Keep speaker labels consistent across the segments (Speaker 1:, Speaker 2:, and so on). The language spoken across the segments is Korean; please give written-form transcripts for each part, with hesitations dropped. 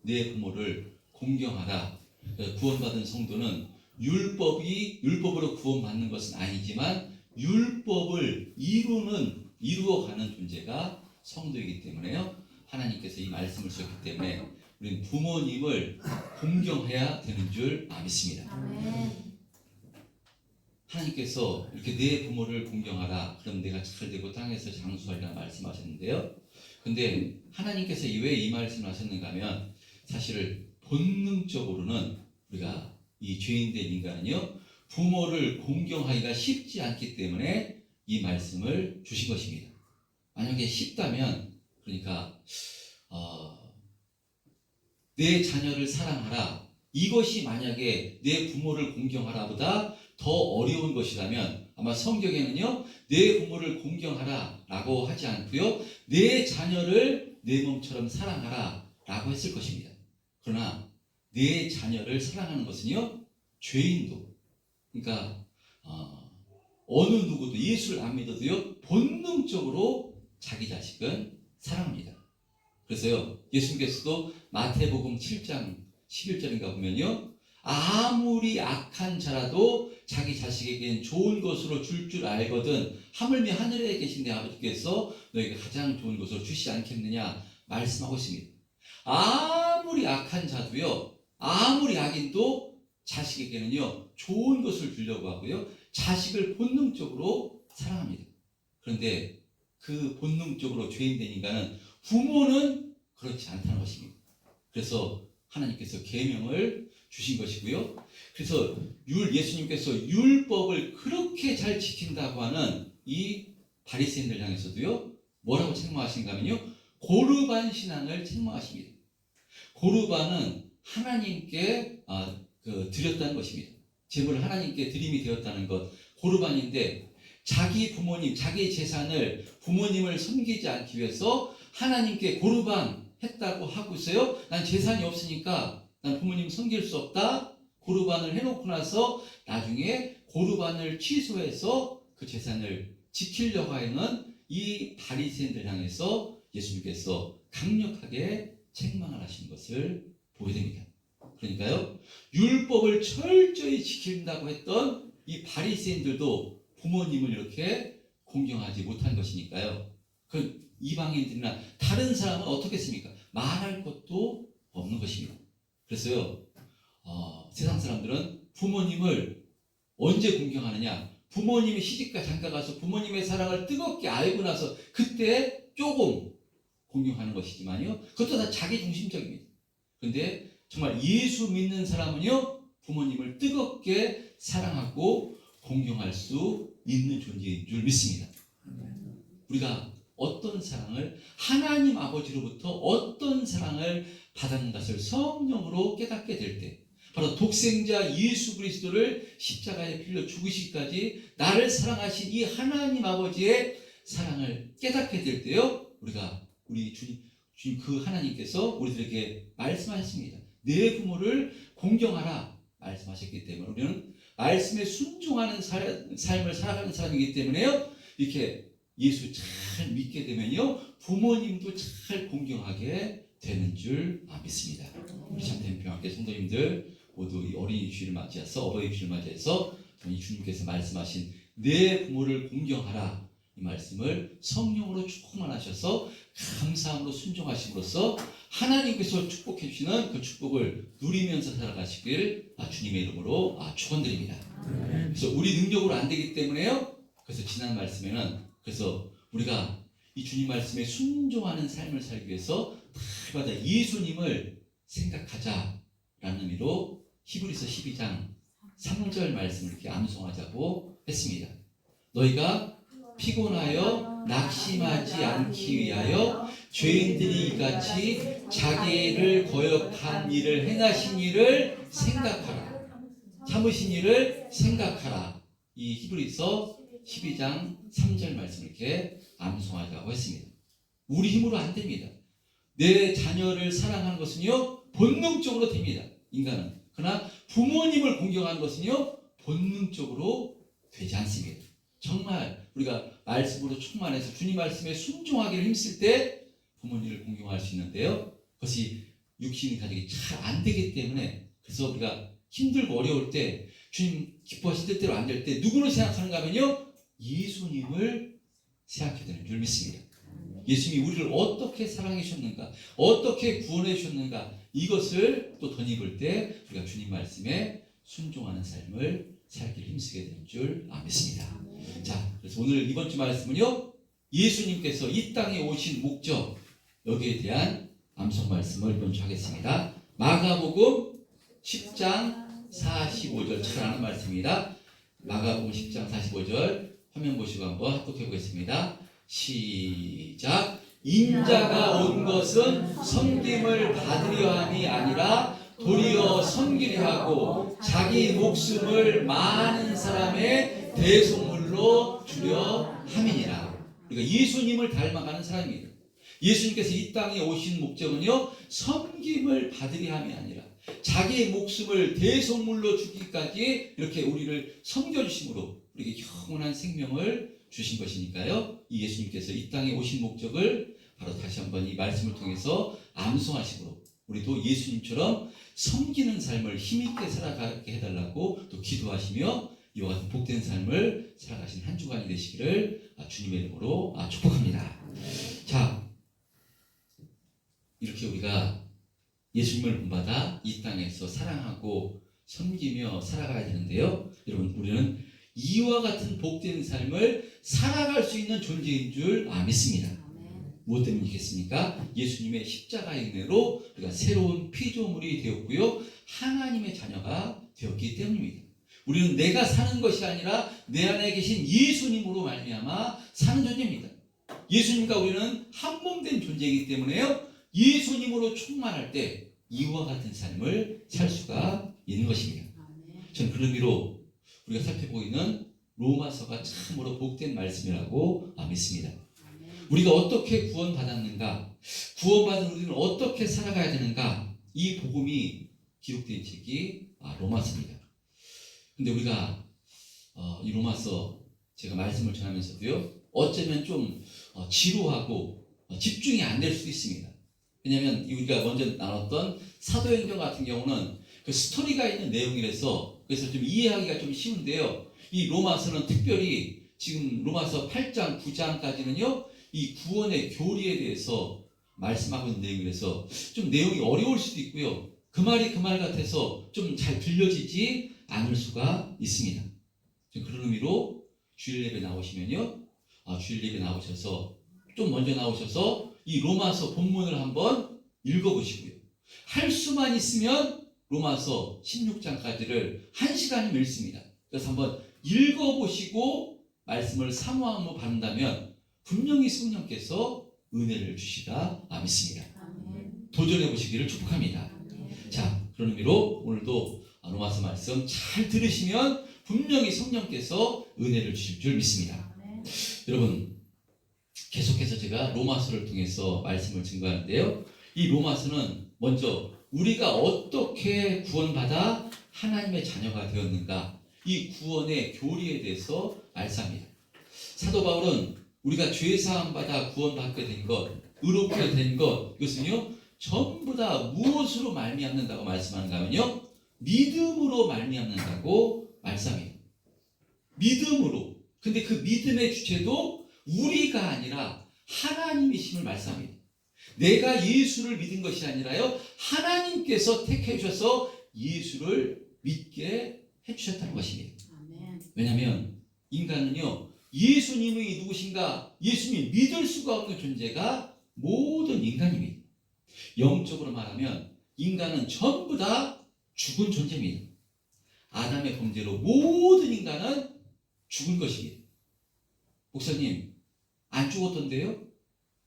Speaker 1: 내 부모를 공경하라. 구원받은 성도는 율법으로 구원받는 것은 아니지만 율법을 이루어가는 존재가 성도이기 때문에요. 하나님께서 이 말씀을 주셨기 때문에 우리는 부모님을 공경해야 되는 줄 믿습니다.
Speaker 2: 아멘.
Speaker 1: 하나님께서 이렇게 내 부모를 공경하라. 그럼 내가 잘 되고 땅에서 장수하리라 말씀하셨는데요. 근데 하나님께서 왜 이 말씀을 하셨는가 하면 사실 본능적으로는 우리가 이 죄인된 인간은요 부모를 공경하기가 쉽지 않기 때문에 이 말씀을 주신 것입니다. 만약에 쉽다면 그러니까 내 자녀를 사랑하라 이것이 만약에 내 부모를 공경하라보다 더 어려운 것이라면 아마 성경에는요 내 부모를 공경하라 라고 하지 않고요 내 자녀를 내 몸처럼 사랑하라 라고 했을 것입니다. 그러나 내 자녀를 사랑하는 것은요 죄인도 그러니까 어느 누구도 예수를 안 믿어도요 본능적으로 자기 자식은 사랑합니다. 그래서요 예수님께서도 마태복음 7장 11절인가 보면요 아무리 악한 자라도 자기 자식에겐 좋은 것으로 줄 알거든 하물며 하늘에 계신 내 아버지께서 너에게 가장 좋은 것으로 주시지 않겠느냐 말씀하고 있습니다. 아무리 악한 자도요 아무리 악인도 자식에게는요 좋은 것을 주려고 하고요 자식을 본능적으로 사랑합니다. 그런데 그 본능적으로 죄인된 인간은 부모는 그렇지 않다는 것입니다. 그래서 하나님께서 계명을 주신 것이고요. 그래서 예수님께서 율법을 그렇게 잘 지킨다고 하는 이 바리새인들 향해서도요 뭐라고 책망하신가 하면요 고르반 신앙을 책망하십니다. 고르반은 하나님께 드렸다는 것입니다. 제물을 하나님께 드림이 되었다는 것 고르반인데 자기 부모님 자기 재산을 부모님을 섬기지 않기 위해서 하나님께 고르반 했다고 하고 있어요. 난 재산이 없으니까 난 부모님 섬길 수 없다. 고르반을 해놓고 나서 나중에 고르반을 취소해서 그 재산을 지키려고 하는 이 바리새인들 향해서 예수님께서 강력하게 책망을 하신 것을 보게 됩니다. 그러니까요 율법을 철저히 지킨다고 했던 이 바리새인들도 부모님을 이렇게 공경하지 못한 것이니까요 그 이방인들이나 다른 사람은 어떻겠습니까? 말할 것도 없는 것입니다. 그래서요 세상 사람들은 부모님을 언제 공경하느냐 부모님이 시집가 장가 가서 부모님의 사랑을 뜨겁게 알고 나서 그때 조금 공경하는 것이지만요 그것도 다 자기중심적입니다. 그런데 정말 예수 믿는 사람은요 부모님을 뜨겁게 사랑하고 공경할 수 있는 존재인 줄 믿습니다. 우리가 어떤 사랑을 하나님 아버지로부터 어떤 사랑을 받은 것을 성령으로 깨닫게 될 때 바로 독생자 예수 그리스도를 십자가에 빌려 죽으시기까지 나를 사랑하신 이 하나님 아버지의 사랑을 깨닫게 될 때요 우리 주님 그 하나님께서 우리들에게 말씀하셨습니다. 내 부모를 공경하라 말씀하셨기 때문에 우리는 말씀에 순종하는 삶을 살아가는 사람이기 때문에요 이렇게 예수 잘 믿게 되면요 부모님도 잘 공경하게 되는 줄 믿습니다. 우리 참된 성도님들 모두 이 어린이 주일을 맞이해서 어버이 주일을 맞이해서 이 주님께서 말씀하신 내 부모를 공경하라 이 말씀을 성령으로 충만하셔서 감사함으로 순종하심으로써 하나님께서 축복해 주시는 그 축복을 누리면서 살아가시길 주님의 이름으로 축원드립니다. 그래서 우리 능력으로 안 되기 때문에요 그래서 지난 말씀에는 그래서 우리가 이 주님 말씀에 순종하는 삶을 살기 위해서 날마다 예수님을 생각하자라는 의미로 히브리서 12장 3절 말씀을 이렇게 암송하자고 했습니다. 너희가 피곤하여 낙심하지 않기 위하여 죄인들이 이같이 자기를 거역한 일을 행하신 일을 생각하라. 참으신 일을 생각하라. 이 히브리서 12장 3절 말씀을 이렇게 암송하자고 했습니다. 우리 힘으로 안 됩니다. 내 자녀를 사랑하는 것은요 본능적으로 됩니다. 인간은. 그러나 부모님을 공경하는 것은요 본능적으로 되지 않습니다. 정말 우리가 말씀으로 충만해서 주님 말씀에 순종하기를 힘쓸 때 부모님을 공경할 수 있는데요 그것이 육신이 가지기 잘 안 되기 때문에 그래서 우리가 힘들고 어려울 때 주님 기뻐하신 뜻대로 안 될 때 누구를 생각하는가 하면요 예수님을 생각해야 되는 줄 믿습니다. 예수님이 우리를 어떻게 사랑해 주셨는가, 어떻게 구원해 주셨는가, 이것을 또 덧입을 때 우리가 주님 말씀에 순종하는 삶을 살기를 힘쓰게 되는 줄 믿습니다. 자, 그래서 오늘 이번 주 말씀은요 예수님께서 이 땅에 오신 목적, 여기에 대한 암송 말씀을 이번 주 하겠습니다. 마가복음 10장 45절, 잘 아는 말씀입니다. 마가복음 10장 45절 화면 보시고 한번 합독해 보겠습니다. 시작. 인자가 온 것은 섬김을 받으려 함이 아니라 도리어 섬기려 하고 자기 목숨을 많은 사람의 대속물로 주려 함이니라. 그러니까 예수님을 닮아가는 사람입니다. 예수님께서 이 땅에 오신 목적은요 섬김을 받으려 함이 아니라 자기의 목숨을 대속물로 주기까지 이렇게 우리를 섬겨주심으로 우리에게 영원한 생명을 주신 것이니까요. 이 예수님께서 이 땅에 오신 목적을 바로 다시 한번 이 말씀을 통해서 암송하심으로 우리도 예수님처럼 섬기는 삶을 힘있게 살아가게 해달라고 또 기도하시며 이와 같은 복된 삶을 살아가신 한 주간이 되시기를 주님의 이름으로 축복합니다. 자, 이렇게 우리가 예수님을 본받아 이 땅에서 사랑하고 섬기며 살아가야 되는데요. 여러분, 우리는 이와 같은 복된 삶을 살아갈 수 있는 존재인 줄 믿습니다. 무엇 때문이겠습니까? 예수님의 십자가의 은혜로 우리가 새로운 피조물이 되었고요, 하나님의 자녀가 되었기 때문입니다. 우리는 내가 사는 것이 아니라 내 안에 계신 예수님으로 말미암아 사는 존재입니다. 예수님과 우리는 한 몸 된 존재이기 때문에요, 예수님으로 충만할 때 이와 같은 삶을 살 수가 있는 것입니다. 저는 그런 의미로 우리가 살펴보고 있는 로마서가 참으로 복된 말씀이라고 믿습니다. 우리가 어떻게 구원받았는가, 구원받은 우리는 어떻게 살아가야 되는가, 이 복음이 기록된 책이 로마서입니다. 근데 우리가 이 로마서 제가 말씀을 전하면서도요 어쩌면 좀 지루하고 집중이 안 될 수도 있습니다. 왜냐하면 우리가 먼저 나눴던 사도행전 같은 경우는 그 스토리가 있는 내용이라서 그래서 좀 이해하기가 좀 쉬운데요, 이 로마서는 특별히 지금 로마서 8장 9장까지는요 이 구원의 교리에 대해서 말씀하고 있는 내용이라서 좀 내용이 어려울 수도 있고요, 그 말이 그 말 같아서 좀 잘 들려지지 않을 수가 있습니다. 그런 의미로 주일 예배 나오시면요, 주일 예배 나오셔서 좀 먼저 나오셔서 이 로마서 본문을 한번 읽어보시고요, 할 수만 있으면 로마서 16장까지를 1시간이면 읽습니다. 그래서 한번 읽어보시고 말씀을 사모함으로 받는다면 분명히 성령께서 은혜를 주시다 믿습니다. 도전해 보시기를 축복합니다. 자, 그런 의미로 오늘도 로마서 말씀 잘 들으시면 분명히 성령께서 은혜를 주실 줄 믿습니다. 여러분, 계속해서 제가 로마서를 통해서 말씀을 증거하는데요, 이 로마서는 먼저 우리가 어떻게 구원받아 하나님의 자녀가 되었는가, 이 구원의 교리에 대해서 말씀합니다. 사도 바울은 우리가 죄사함 받아 구원받게 된 것, 의롭게 된 것, 이것은요 전부 다 무엇으로 말미암는다고 말씀하는가 하면요 믿음으로 말미암는다고 말씀합니다. 믿음으로. 근데 그 믿음의 주체도 우리가 아니라 하나님이심을 말씀합니다. 내가 예수를 믿은 것이 아니라요 하나님께서 택해 주셔서 예수를 믿게 해주셨다는 것입니다. 왜냐하면 인간은요 예수님이 누구신가, 예수님이 믿을 수가 없는 존재가 모든 인간입니다. 영적으로 말하면 인간은 전부 다 죽은 존재입니다. 아담의 범죄로 모든 인간은 죽은 것입니다. 목사님, 안 죽었던데요?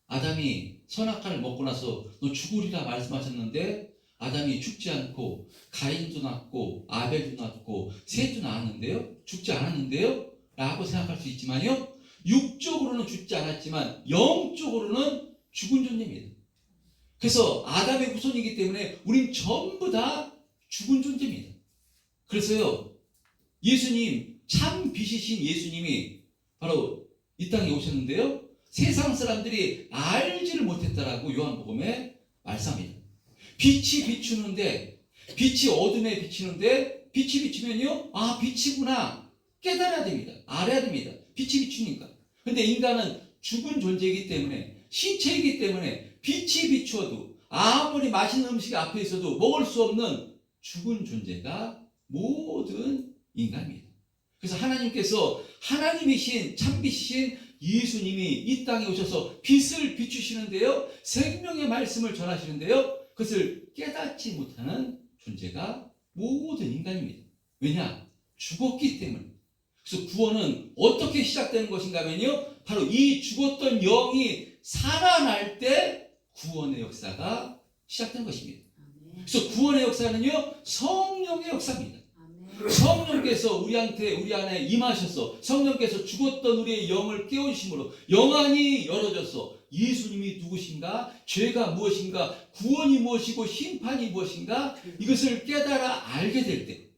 Speaker 1: 아담이 선악과를 먹고 나서 너 죽으리라 말씀하셨는데 아담이 죽지 않고 가인도 낳고 아벨도 낳고 셋도 낳았는데요? 죽지 않았는데요? 라고 생각할 수 있지만요, 육적으로는 죽지 않았지만 영적으로는 죽은 존재입니다. 그래서 아담의 후손이기 때문에 우린 전부 다 죽은 존재입니다. 그래서요 예수님, 참 빛이신 예수님이 바로 이 땅에 오셨는데요 세상 사람들이 알지를 못했다라고 요한복음에 말씀합니다. 빛이 비추는데, 빛이 어둠에 비치는데, 빛이 비추면요, 아, 빛이구나. 깨달아야 됩니다. 알아야 됩니다. 빛이 비추니까. 근데 인간은 죽은 존재이기 때문에, 신체이기 때문에 빛이 비추어도 아무리 맛있는 음식이 앞에 있어도 먹을 수 없는 죽은 존재가 모든 인간입니다. 그래서 하나님께서 하나님이신 참빛이신 예수님이 이 땅에 오셔서 빛을 비추시는데요, 생명의 말씀을 전하시는데요, 그것을 깨닫지 못하는 존재가 모든 인간입니다. 왜냐? 죽었기 때문에. 그래서 구원은 어떻게 시작되는 것인가 하면요, 바로 이 죽었던 영이 살아날 때 구원의 역사가 시작된 것입니다. 그래서 구원의 역사는요, 성령의 역사입니다. 성령께서 우리 안에 임하셔서 성령께서 죽었던 우리의 영을 깨우심으로 영안이 열어져서 예수님이 누구신가, 죄가 무엇인가, 구원이 무엇이고 심판이 무엇인가, 이것을 깨달아 알게 될 때,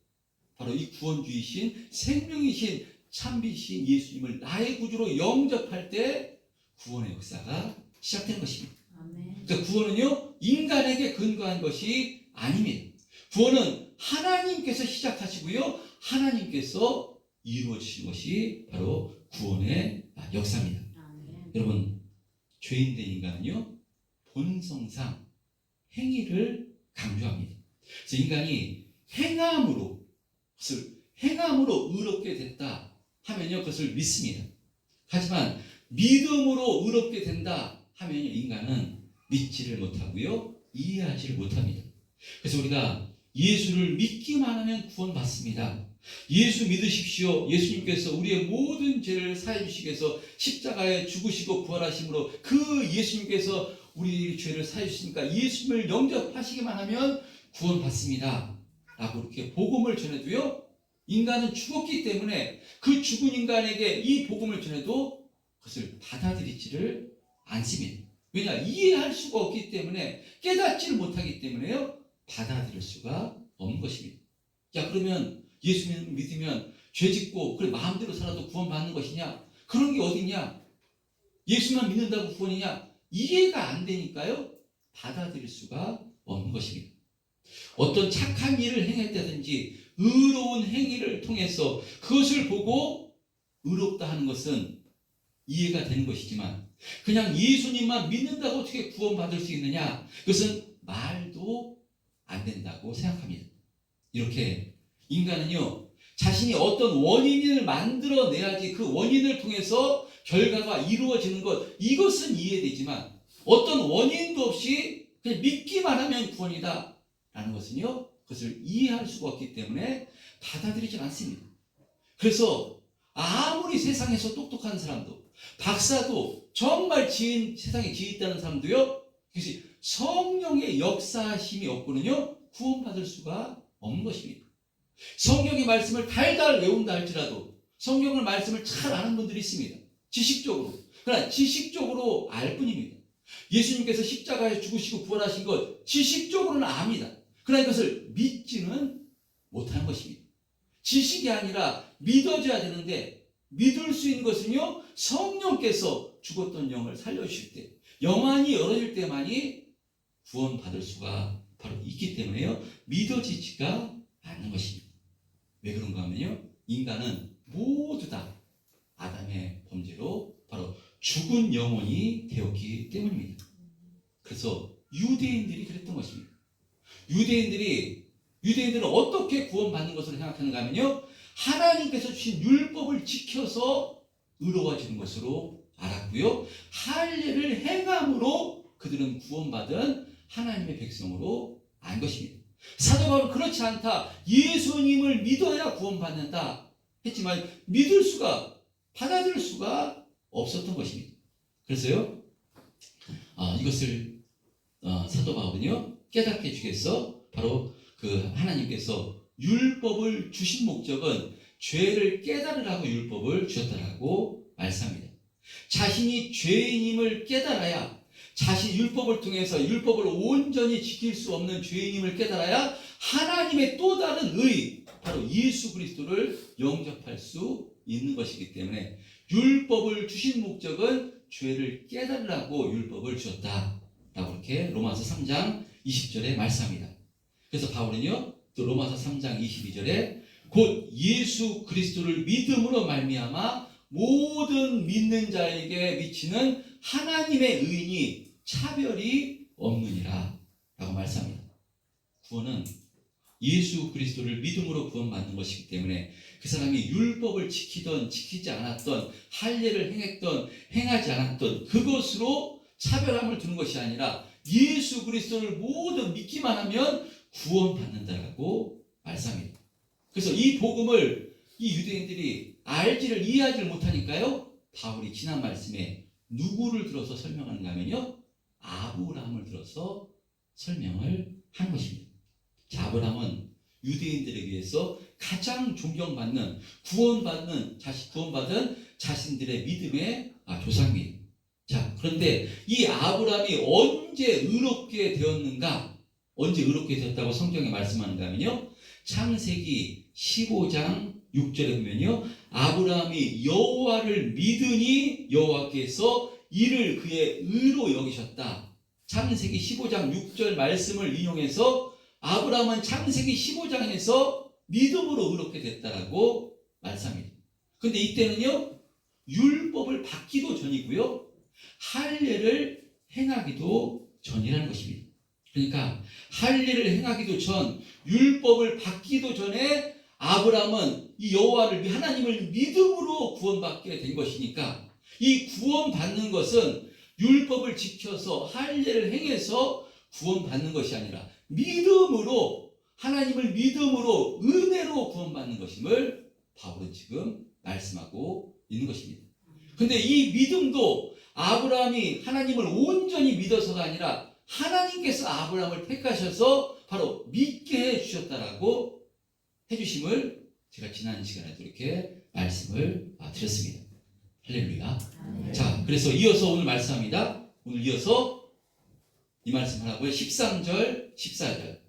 Speaker 1: 바로 이 구원주이신 생명이신 참빛이신 예수님을 나의 구주로 영접할 때 구원의 역사가 시작된 것입니다. 그러니까 구원은요, 인간에게 근거한 것이 아닙니다. 구원은 하나님께서 시작하시고요, 하나님께서 이루어지신 것이 바로 구원의 역사입니다. 여러분, 죄인된 인간은요, 본성상 행위를 강조합니다. 그래서 인간이 행함으로 의롭게 됐다 하면요, 그것을 믿습니다. 하지만 믿음으로 의롭게 된다 하면요, 인간은 믿지를 못하고요, 이해하지를 못합니다. 그래서 우리가 예수를 믿기만 하면 구원받습니다. 예수 믿으십시오. 예수님께서 우리의 모든 죄를 사해 주시기 위해서 십자가에 죽으시고 부활하심으로 그 예수님께서 우리 죄를 사해 주시니까 예수님을 영접하시기만 하면 구원받습니다 라고 이렇게 복음을 전해도요, 인간은 죽었기 때문에 그 죽은 인간에게 이 복음을 전해도 그것을 받아들이지를 않습니다. 왜냐? 이해할 수가 없기 때문에, 깨닫지를 못하기 때문에요, 받아들일 수가 없는 것입니다. 야, 그러면 예수 믿으면 죄 짓고 그래 마음대로 살아도 구원받는 것이냐? 그런 게 어디냐? 예수만 믿는다고 구원이냐? 이해가 안 되니까요, 받아들일 수가 없는 것입니다. 어떤 착한 일을 행했다든지 의로운 행위를 통해서 그것을 보고 의롭다 하는 것은 이해가 되는 것이지만, 그냥 예수님만 믿는다고 어떻게 구원받을 수 있느냐? 그것은 말도 안 된다고 생각합니다. 이렇게 인간은요, 자신이 어떤 원인을 만들어내야지 그 원인을 통해서 결과가 이루어지는 것, 이것은 이해되지만 어떤 원인도 없이 그냥 믿기만 하면 구원이다 라는 것은요, 그것을 이해할 수가 없기 때문에 받아들이지 않습니다. 그래서 아무리 세상에서 똑똑한 사람도, 박사도, 정말 세상에 지혜 있다는 사람도요, 그것이 성령의 역사심이 없고는요, 구원받을 수가 없는 것입니다. 성경의 말씀을 달달 외운다 할지라도 성경의 말씀을 잘 아는 분들이 있습니다. 지식적으로. 그러나 지식적으로 알 뿐입니다. 예수님께서 십자가에 죽으시고 부활하신 것 지식적으로는 압니다. 그러나 이것을 믿지는 못하는 것입니다. 지식이 아니라 믿어져야 되는데, 믿을 수 있는 것은요, 성령께서 죽었던 영을 살려주실 때, 영안이 열어질 때만이 구원받을 수가 바로 있기 때문에요, 믿어지지가 않는 것입니다. 왜 그런가 하면요, 인간은 모두 다 아담의 범죄로 바로 죽은 영혼이 되었기 때문입니다. 그래서 유대인들이 그랬던 것입니다. 유대인들은 어떻게 구원받는 것으로 생각하는가 하면요, 하나님께서 주신 율법을 지켜서 의로워지는 것으로 알았고요, 할례를 행함으로 그들은 구원받은 하나님의 백성으로 안 것입니다. 사도 바울은 그렇지 않다, 예수님을 믿어야 구원받는다 했지만 받아들일 수가 없었던 것입니다. 그래서요, 이것을 사도 바울은요, 깨닫게 해주기 위해서 바로 그 하나님께서 율법을 주신 목적은 죄를 깨달으라고 율법을 주셨다라고 말씀합니다. 자신이 죄인임을 깨달아야, 자신 율법을 통해서 율법을 온전히 지킬 수 없는 죄인임을 깨달아야 하나님의 또 다른 의, 바로 예수 그리스도를 영접할 수 있는 것이기 때문에 율법을 주신 목적은 죄를 깨달으라고 율법을 주셨다라고 이렇게 로마서 3장 20절에 말씀합니다. 그래서 바울은요, 또 로마서 3장 22절에 곧 예수 그리스도를 믿음으로 말미암아 모든 믿는 자에게 미치는 하나님의 의인이 차별이 없느니라 라고 말씀합니다. 구원은 예수 그리스도를 믿음으로 구원받는 것이기 때문에 그 사람이 율법을 지키던 지키지 않았던, 할례를 행했던 행하지 않았던 그것으로 차별함을 두는 것이 아니라 예수 그리스도를 모두 믿기만 하면 구원받는다라고 말씀합니다. 그래서 이 복음을 이 유대인들이 알지를 이해하지를 못하니까요, 바울이 지난 말씀에 누구를 들어서 설명하는가 하면요, 아브라함을 들어서 설명을 한 것입니다. 자, 아브라함은 유대인들에 비해서 가장 존경받는, 구원받은 자신들의 믿음의 조상입니다. 자, 그런데 이 아브라함이 언제 의롭게 되었는가? 언제 의롭게 되었다고 성경에 말씀하는가 하면요, 창세기 15장 6절에 보면요, 아브라함이 여호와를 믿으니 여호와께서 이를 그의 의로 여기셨다. 창세기 15장 6절 말씀을 인용해서 아브라함은 창세기 15장에서 믿음으로 의롭게 됐다라고 말씀합니다. 근데 이때는요, 율법을 받기도 전이고요, 할례를 행하기도 전이라는 것입니다. 그러니까 할례를 행하기도 전, 율법을 받기도 전에 아브라함은 이 여호와를, 하나님을 믿음으로 구원받게 된 것이니까, 이 구원받는 것은 율법을 지켜서 할례를 행해서 구원받는 것이 아니라 믿음으로, 하나님을 믿음으로 은혜로 구원받는 것임을 바울은 지금 말씀하고 있는 것입니다. 근데 이 믿음도 아브라함이 하나님을 온전히 믿어서가 아니라 하나님께서 아브라함을 택하셔서 바로 믿게 해주셨다라고 해주심을 제가 지난 시간에도 이렇게 말씀을 드렸습니다. 할렐루야. 자, 그래서 이어서 오늘 말씀합니다. 오늘 이어서 이 말씀 하라고요. 13절, 14절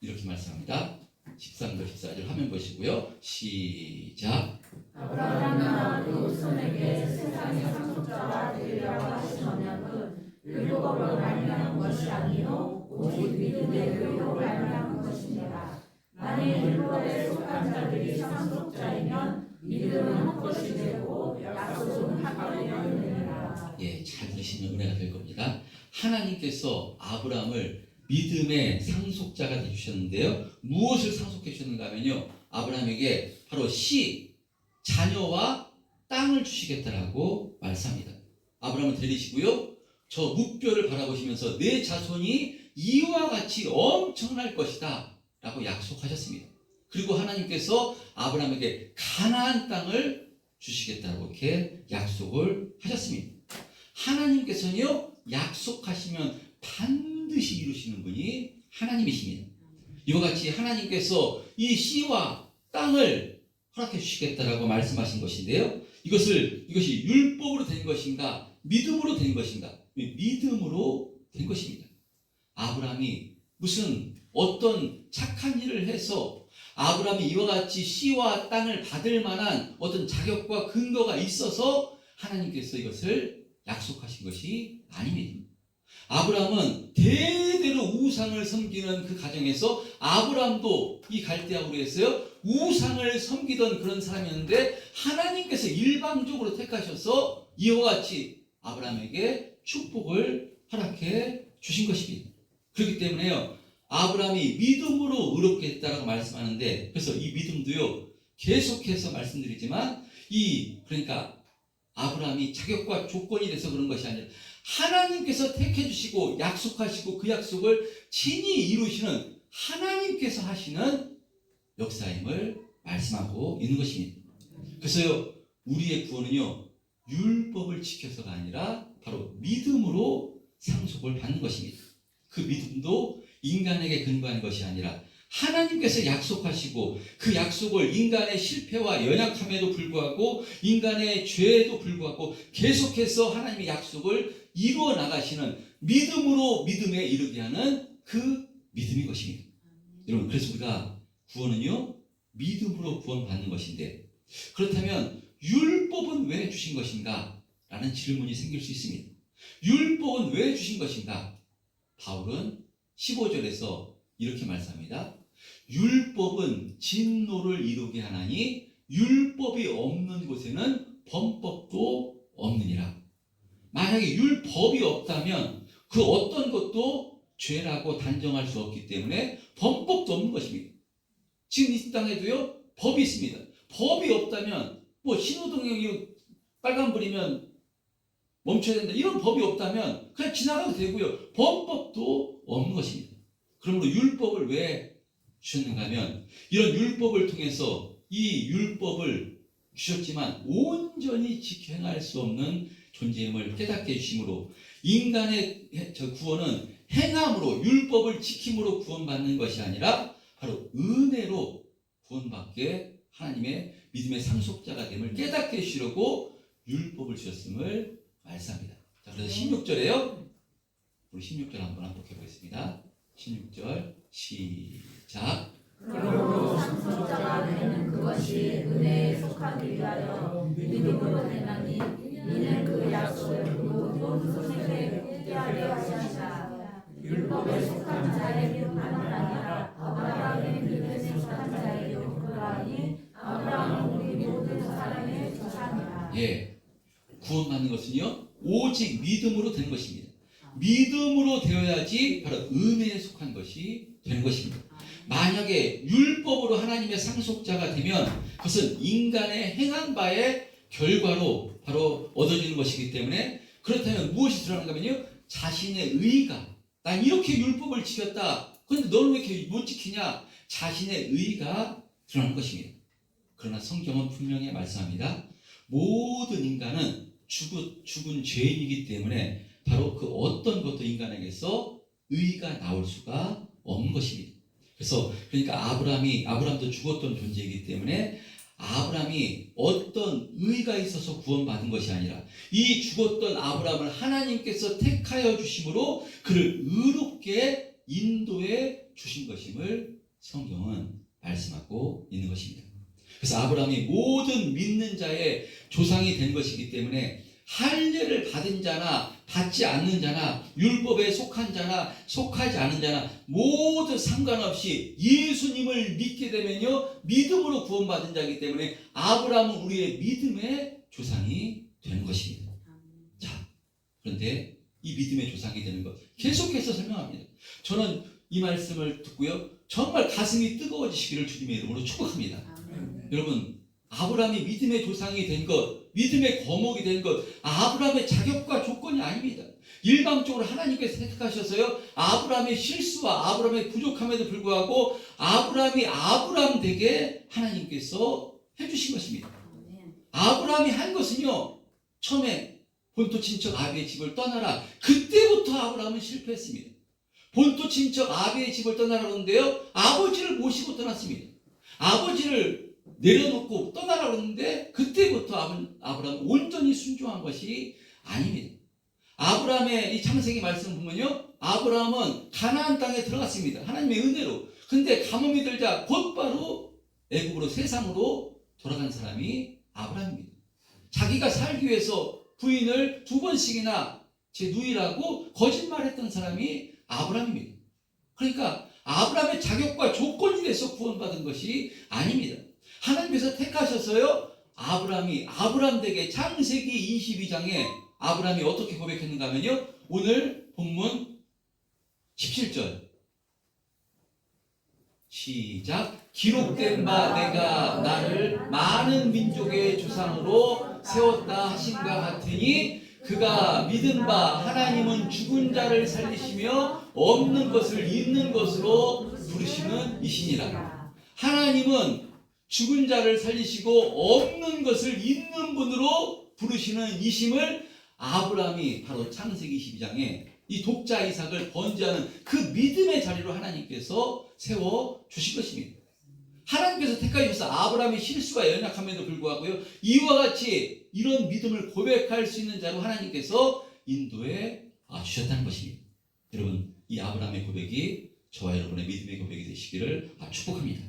Speaker 1: 이렇게 말씀합니다. 13절, 14절 화면 보시고요. 시작.
Speaker 2: 아브라함은 그 후손에게 세상의 상속자가 되리라고 하신 언약은 율법으로 말미암은 것이 아니요 오직 믿음의 의로 말미암은 것이니라. 만일 율법에 속한 자들이 상속자이면 믿음은 헛것이 되고 약속은 헛되어 되느니라.
Speaker 1: 예, 잘 들으시면 은혜가 될 겁니다. 하나님께서 아브라함을 믿음의 상속자가 해주셨는데요, 무엇을 상속해 주셨는가 하면요, 아브라함에게 바로 자녀와 땅을 주시겠다라고 말씀합니다. 아브라함을 데리시고요, 저 묵뼈를 바라보시면서 내 자손이 이와 같이 엄청날 것이다 라고 약속하셨습니다. 그리고 하나님께서 아브라함에게 가나안 땅을 주시겠다고 이렇게 약속을 하셨습니다. 하나님께서는요, 약속하시면 반드시 이루시는 분이 하나님이십니다. 이와 같이 하나님께서 이 씨와 땅을 허락해 주시겠다라고 말씀하신 것인데요, 이것이 율법으로 된 것인가, 믿음으로 된 것인가? 믿음으로 된 것입니다. 아브라함이 무슨 어떤 착한 일을 해서 아브라함이 이와 같이 씨와 땅을 받을 만한 어떤 자격과 근거가 있어서 하나님께서 이것을 약속하신 것이 아닙니다. 아브라함은 대대로 우상을 섬기는 그 가정에서, 아브라함도 이 갈대아우르에서요, 우상을 섬기던 그런 사람이었는데 하나님께서 일방적으로 택하셔서 이와 같이 아브라함에게 축복을 허락해 주신 것입니다. 그렇기 때문에요, 아브라함이 믿음으로 의롭게 했다라고 말씀하는데, 그래서 이 믿음도요, 계속해서 말씀드리지만 그러니까 아브라함이 자격과 조건이 돼서 그런 것이 아니라 하나님께서 택해 주시고 약속하시고 그 약속을 친히 이루시는 하나님께서 하시는 역사임을 말씀하고 있는 것입니다. 그래서요, 우리의 구원은요, 율법을 지켜서가 아니라 바로 믿음으로 상속을 받는 것입니다. 그 믿음도 인간에게 근거한 것이 아니라 하나님께서 약속하시고 그 약속을 인간의 실패와 연약함에도 불구하고 인간의 죄에도 불구하고 계속해서 하나님의 약속을 이루어 나가시는 믿음으로 믿음에 이르게 하는 그 믿음인 것입니다. 여러분, 그래서 우리가 구원은요, 믿음으로 구원받는 것인데, 그렇다면 율법은 왜 주신 것인가? 라는 질문이 생길 수 있습니다. 율법은 왜 주신 것인가? 바울은 15절에서 이렇게 말씀합니다. 율법은 진노를 이루게 하나니 율법이 없는 곳에는 범법도 없느니라. 만약에 율법이 없다면 그 어떤 것도 죄라고 단정할 수 없기 때문에 범법도 없는 것입니다. 지금 이 땅에도요, 법이 있습니다. 법이 없다면 뭐 신호등이 빨간불이면 멈춰야 된다, 이런 법이 없다면 그냥 지나가도 되고요. 범법도 없는 것입니다. 그러므로 율법을 왜 주셨는가 하면 이런 율법을 통해서 이 율법을 주셨지만 온전히 지켜 행할 수 없는 존재임을 깨닫게 해주심으로 인간의 구원은 행함으로 율법을 지킴으로 구원받는 것이 아니라 바로 은혜로 구원받게 하나님의 믿음의 상속자가 됨을 깨닫게 해주시려고 율법을 주셨음을 말씀합니다. 자, 그래서 16절에요. 우리 16절 한번 한번 해보겠습니다. 16절 시작.
Speaker 2: 그러므로 상속자가 되는 그것이 은혜에 속하기 위하여 믿음으로 되나니 이는 그 약속을 모든 손에게 굳게 하려 하시니라. 율법에 속한 자의 믿음은 아니라 아브라함의 믿음에 속한 자의 믿음이니 아브라함은 우리 모든 사람의 조상이라.
Speaker 1: 예, 구원받는 것은요 오직 믿음으로 되는 것입니다. 믿음으로 되어야지 바로 은혜에 속한 것이 되는 것입니다. 만약에 율법으로 하나님의 상속자가 되면 그것은 인간의 행한 바의 결과로 바로 얻어지는 것이기 때문에, 그렇다면 무엇이 드러나는가 하면요, 자신의 의가, 난 이렇게 율법을 지켰다, 그런데 너는 왜 이렇게 못 지키냐, 자신의 의가 드러나는 것입니다. 그러나 성경은 분명히 말씀합니다. 모든 인간은 죽은 죄인이기 때문에 바로 그 어떤 것도 인간에게서 의가 나올 수가 없는 것입니다. 그래서 그러니까 아브라함도 죽었던 존재이기 때문에 아브라함이 어떤 의가 있어서 구원받은 것이 아니라 이 죽었던 아브라함을 하나님께서 택하여 주심으로 그를 의롭게 인도해 주신 것임을 성경은 말씀하고 있는 것입니다. 그래서 아브라함이 모든 믿는 자의 조상이 된 것이기 때문에 할례를 받은 자나 받지 않는 자나 율법에 속한 자나 속하지 않은 자나 모두 상관없이 예수님을 믿게 되면요 믿음으로 구원받은 자이기 때문에 아브라함은 우리의 믿음의 조상이 되는 것입니다. 자, 그런데 이 믿음의 조상이 되는 것 계속해서 설명합니다. 저는 이 말씀을 듣고요 정말 가슴이 뜨거워지시기를 주님의 이름으로 축복합니다. 여러분, 아브라함이 믿음의 조상이 된 것, 믿음의 거목이 된 것, 아브라함의 자격과 조건이 아닙니다. 일방적으로 하나님께서 택하셔서요 아브라함의 실수와 아브라함의 부족함에도 불구하고 아브라함이 아브라함 되게 하나님께서 해주신 것입니다. 아브라함이 한 것은요 처음에 본토 친척 아비의 집을 떠나라, 그때부터 아브라함은 실패했습니다. 본토 친척 아비의 집을 떠나라 그러는데요 아버지를 모시고 떠났습니다. 아버지를 내려놓고 떠나라 그러는데 그때부터 아브라함은 온전히 순종한 것이 아닙니다. 아브라함의 이 창세기 말씀 보면요 아브라함은 가나안 땅에 들어갔습니다. 하나님의 은혜로. 근데 가뭄이 들자 곧바로 애국으로 세상으로 돌아간 사람이 아브라함입니다. 자기가 살기 위해서 부인을 2번씩이나 제 누이라고 거짓말했던 사람이 아브라함입니다. 그러니까 아브라함의 자격과 조건이 돼서 구원받은 것이 아닙니다. 하나님께서 택하셔서요 아브라함이 아브라함 댁에 창세기 22장에 아브라함이 어떻게 고백했는가 하면요 오늘 본문 17절 시작. 기록된 바 내가 나를 많은 민족의 조상으로 세웠다 하신과 같으니 그가 믿은 바 하나님은 죽은 자를 살리시며 없는 것을 있는 것으로 부르시는 이시니라. 하나님은 죽은 자를 살리시고 없는 것을 있는 분으로 부르시는 이심을 아브라함이 바로 창세기 22장에 이 독자 이삭을 번제하는 그 믿음의 자리로 하나님께서 세워주신 것입니다. 하나님께서 택하셔서 아브라함이 실수와 연약함에도 불구하고요 이와 같이 이런 믿음을 고백할 수 있는 자로 하나님께서 인도해 주셨다는 것입니다. 여러분, 이 아브라함의 고백이 저와 여러분의 믿음의 고백이 되시기를 축복합니다.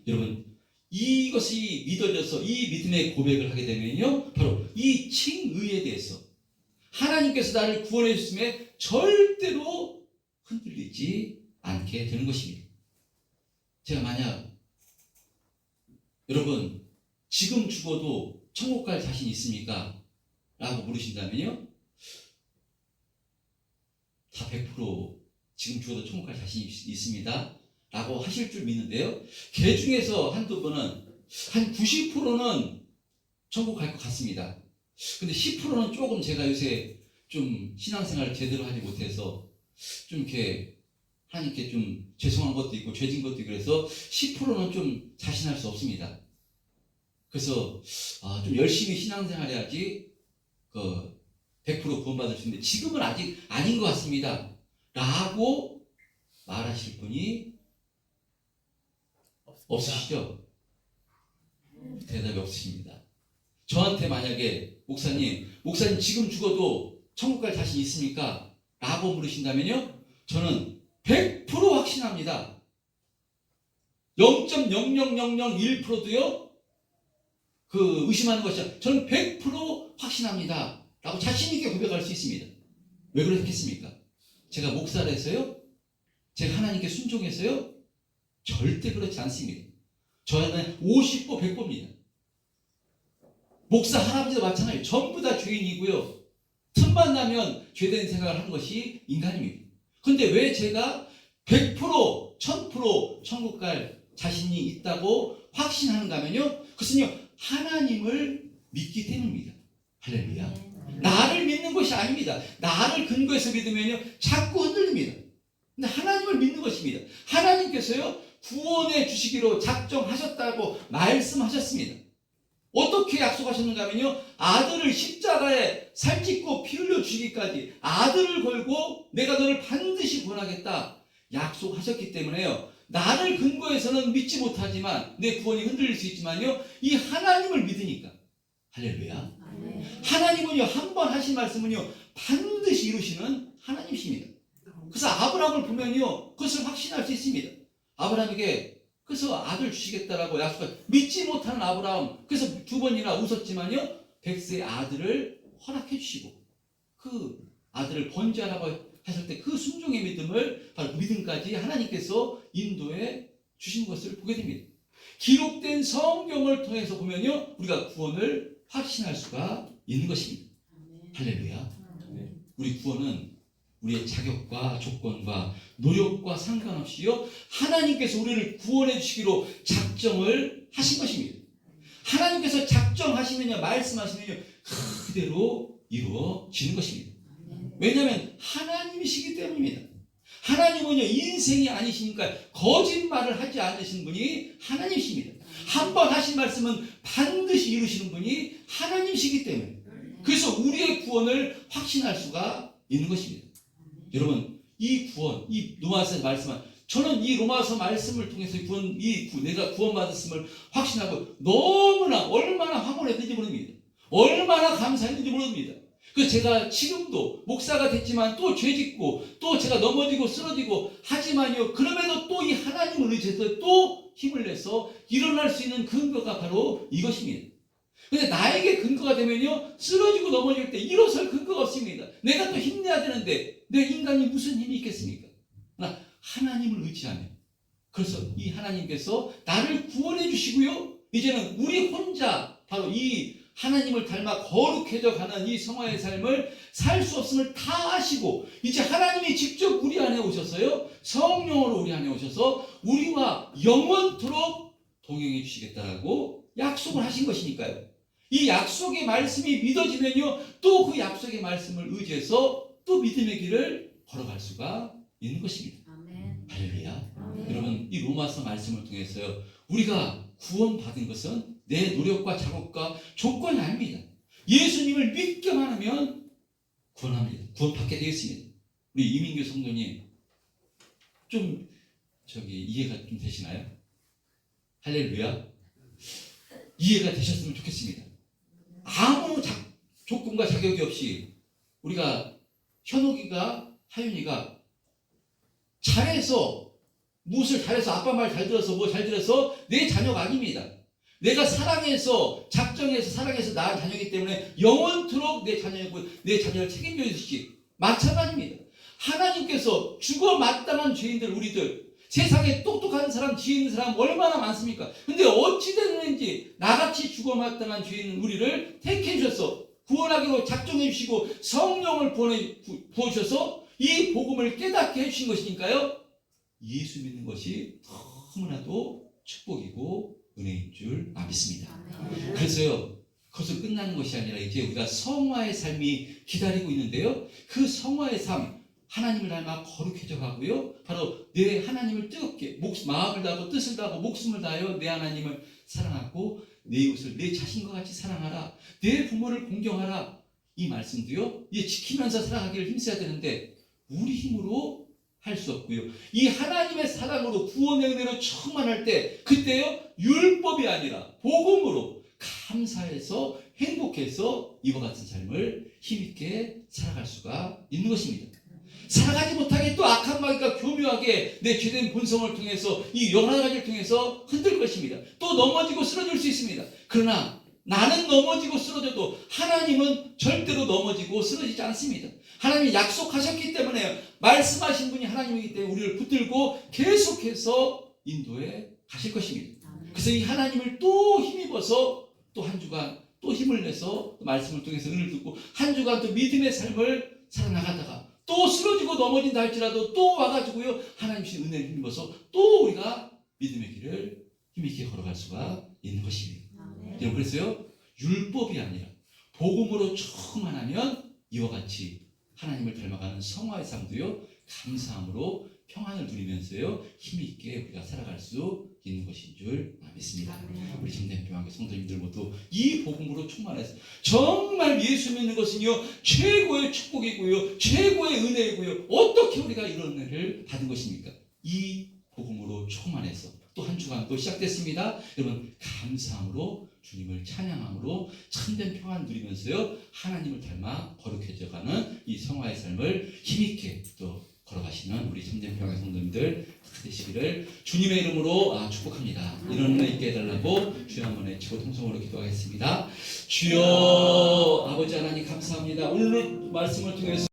Speaker 1: 여러분, 이것이 믿어져서 이 믿음의 고백을 하게 되면요 바로 이 칭의에 대해서 하나님께서 나를 구원해 주심에 절대로 흔들리지 있지 않게 되는 것입니다. 제가 만약 여러분 지금 죽어도 천국 갈 자신 있습니까? 라고 물으신다면요, 다 100% 지금 죽어도 천국 갈 자신 있습니다 라고 하실 줄 믿는데요, 개 중에서 한두 분은 한 90%는 천국 갈 것 같습니다. 근데 10%는 조금 제가 요새 좀 신앙생활을 제대로 하지 못해서 좀 이렇게 하나님께 좀 죄송한 것도 있고 죄진 것도 있고 그래서 10%는 좀 자신할 수 없습니다. 그래서 좀 열심히 신앙생활 해야지 100% 구원받을 수 있는데 지금은 아직 아닌 것 같습니다 라고 말하실 분이 없으시죠? 대답이 없으십니다. 저한테 만약에 목사님 지금 죽어도 천국 갈 자신 있습니까? 라고 물으신다면요, 저는 100% 확신합니다. 0.00001%도요 의심하는 것이 아니라 저는 100% 확신합니다 라고 자신 있게 고백할 수 있습니다. 왜 그렇겠습니까? 제가 목사를 해서요? 제가 하나님께 순종해서요? 절대 그렇지 않습니다. 저는 50보 100보입니다. 목사 할아버지도 마찬가지예요. 전부 다 죄인이고요, 틈만 나면 죄된 생각을 하는 것이 인간입니다. 근데 왜 제가 100% 1000% 천국 갈 자신이 있다고 확신하는가 하면요, 그것은요 하나님을 믿기 때문입니다. 할렐루야. 나를 믿는 것이 아닙니다. 나를 근거해서 믿으면요 자꾸 흔들립니다. 근데 하나님을 믿는 것입니다. 하나님께서요 구원해 주시기로 작정하셨다고 말씀하셨습니다. 어떻게 약속하셨는가 하면요, 아들을 십자가에 살찌고 피 흘려 주기까지 아들을 걸고 내가 너를 반드시 구원하겠다 약속하셨기 때문에요, 나를 근거해서는 믿지 못하지만 내 구원이 흔들릴 수 있지만요, 이 하나님을 믿으니까, 할렐루야, 하나님은요 한 번 하신 말씀은요 반드시 이루시는 하나님이십니다. 그래서 아브라함을 보면요 그것을 확신할 수 있습니다. 아브라함에게 그래서 아들 주시겠다라고 약속을 믿지 못하는 아브라함, 그래서 두 번이나 웃었지만요 100세의 아들을 허락해 주시고 그 아들을 번제하라고 했을 때 그 순종의 믿음을 바로 그 믿음까지 하나님께서 인도해 주신 것을 보게 됩니다. 기록된 성경을 통해서 보면요 우리가 구원을 확신할 수가 있는 것입니다. 할렐루야. 우리 구원은 우리의 자격과 조건과 노력과 상관없이요 하나님께서 우리를 구원해 주시기로 작정을 하신 것입니다. 하나님께서 작정하시면요 말씀하시면요 그대로 이루어지는 것입니다. 왜냐하면 하나님이시기 때문입니다. 하나님은요 인생이 아니시니까 거짓말을 하지 않으시는 분이 하나님이십니다. 한 번 하신 말씀은 반드시 이루시는 분이 하나님이시기 때문에, 그래서 우리의 구원을 확신할 수가 있는 것입니다. 여러분 이 구원, 이 로마서에서 말씀한, 저는 이 로마서 말씀을 통해서 내가 구원받았음을 확신하고 너무나 얼마나 황홀했는지 모릅니다. 얼마나 감사했는지 모릅니다. 그래서 제가 지금도 목사가 됐지만 또 죄짓고 또 제가 넘어지고 쓰러지고 하지만요 그럼에도 또 이 하나님을 의지해서 또 힘을 내서 일어날 수 있는 근거가 바로 이것입니다. 근데 나에게 근거가 되면요 쓰러지고 넘어질 때 일어설 근거가 없습니다. 내가 또 힘내야 되는데 내 인간이 무슨 힘이 있겠습니까? 나 하나님을 의지하며, 그래서 이 하나님께서 나를 구원해 주시고요 이제는 우리 혼자 바로 이 하나님을 닮아 거룩해져 가는 이 성화의 삶을 살 수 없음을 다 아시고 이제 하나님이 직접 우리 안에 오셔서요 성령으로 우리 안에 오셔서 우리와 영원토록 동행해 주시겠다라고 약속을 하신 것이니까요. 이 약속의 말씀이 믿어지면요 또 그 약속의 말씀을 의지해서 또 믿음의 길을 걸어갈 수가 있는 것입니다. 할렐루야. 여러분 이 로마서 말씀을 통해서요 우리가 구원받은 것은 내 노력과 작업과 조건이 아닙니다. 예수님을 믿기만 하면 구원합니다. 구원받게 되겠습니다. 우리 이민규 성도님 좀 이해가 좀 되시나요? 할렐루야. 이해가 되셨으면 좋겠습니다. 아무 조건과 자격이 없이 우리가 현옥이가 하윤이가 잘해서 무엇을 잘해서 아빠 말 잘 들어서 뭐 잘 들어서 내 자녀가 아닙니다. 내가 사랑해서 작정해서 사랑해서 낳은 자녀이기 때문에 영원토록 내 자녀이고 내 자녀를 책임져 주시지 마찬가지입니다. 하나님께서 죽어 마땅한 죄인들, 우리들, 세상에 똑똑한 사람, 지혜 있는 사람 얼마나 많습니까? 근데 어찌 됐는지 나같이 죽어 마땅한 죄인 우리를 택해 주셔서 구원하기로 작정해 주시고 성령을 부어주셔서 이 복음을 깨닫게 해주신 것이니까요. 예수 믿는 것이 너무나도 축복이고 은혜인 줄 믿습니다. 그래서요, 그것은 끝나는 것이 아니라 이제 우리가 성화의 삶이 기다리고 있는데요. 그 성화의 삶, 하나님을 닮아 거룩해져 가고요. 바로 내 하나님을 뜨겁게 마음을 다하고 뜻을 다하고 목숨을 다하여 내 하나님을 사랑하고 내 이웃을 내 자신과 같이 사랑하라. 내 부모를 공경하라. 이 말씀도요. 이제 지키면서 살아가기를 힘써야 되는데 우리 힘으로 할 수 없고요. 이 하나님의 사랑으로 구원의 은혜로 충만할 때 그때요. 율법이 아니라 복음으로 감사해서 행복해서 이와 같은 삶을 힘있게 살아갈 수가 있는 것입니다. 살아가지 못하게 또 악한 마귀가 교묘하게 내 죄된 본성을 통해서 이 여러 가지를 통해서 흔들 것입니다. 또 넘어지고 쓰러질 수 있습니다. 그러나 나는 넘어지고 쓰러져도 하나님은 절대로 넘어지고 쓰러지지 않습니다. 하나님이 약속하셨기 때문에 말씀하신 분이 하나님이기 때문에 우리를 붙들고 계속해서 인도해 가실 것입니다. 그래서 이 하나님을 또 힘입어서 또 한 주간 또 힘을 내서 또 말씀을 통해서 은혜를 듣고 한 주간 또 믿음의 삶을 살아나가다가 또 쓰러지고 넘어진다 할지라도 또 와가지고요 하나님 주신 은혜를 힘입어서 또 우리가 믿음의 길을 힘있게 걸어갈 수가 있는 것입니다. 여러분 그래서요 율법이 아니라 복음으로 충만하면 이와 같이 하나님을 닮아가는 성화의 삶도요 감사함으로 평안을 누리면서요 힘있게 우리가 살아갈 수 있는 것인 줄 믿습니다. 우리 참된 성도님들 모두 이 복음으로 충만해서 정말 예수 믿는 것은요 최고의 축복이고요 최고의 은혜이고요. 어떻게 우리가 이런 은혜를 받은 것입니까? 이 복음으로 충만해서 또 한 주간도 시작됐습니다. 여러분 감사함으로 주님을 찬양함으로 참된 평안 누리면서요 하나님을 닮아 거룩해져가는 이 성화의 삶을 힘있게 또 걸어가시는 우리 참된 평안의 성도님들 되시기를 주님의 이름으로 축복합니다. 이런 은혜 있게 해달라고 주여 한번 외치고 통성으로 기도하겠습니다. 주여 아버지 하나님 감사합니다. 오늘 말씀을 통해서